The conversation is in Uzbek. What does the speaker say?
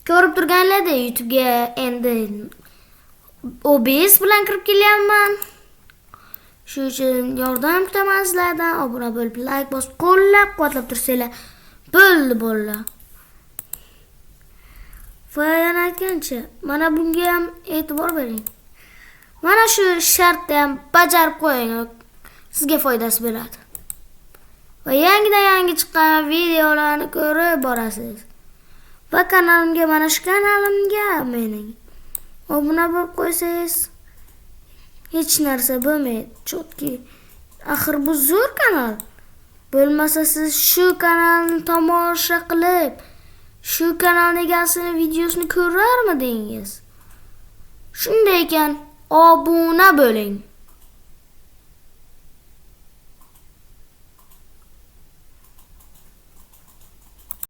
Ko'rib turganlar-da, YouTube'ga endi OBS bilan kirib kelyapman. Shu uchun yordam kutaman sizlardan. Obuna bo'lib, like bosib, qo'llab-quvvatlab tursanglar bo'ldi bolalar. Foydan aytgancha, mana bunga ham e'tibor bering. Mana shu shartni ham bajarib qo'ying. Sizga foydasi bo'ladi. Va yangi chiqqan videolarni ko'rib borasiz. Va kanalimga, mana shu kanalimga mening obuna bo'lib qo'ysangiz hech narsa bo'lmaydi. Chotki. Axir bu zo'r kanal. Bo'lmasa siz shu kanalni tomosha qilib, shu kanal egasini videosini ko'rarmidingiz? Shunday ekan, obuna bo'ling.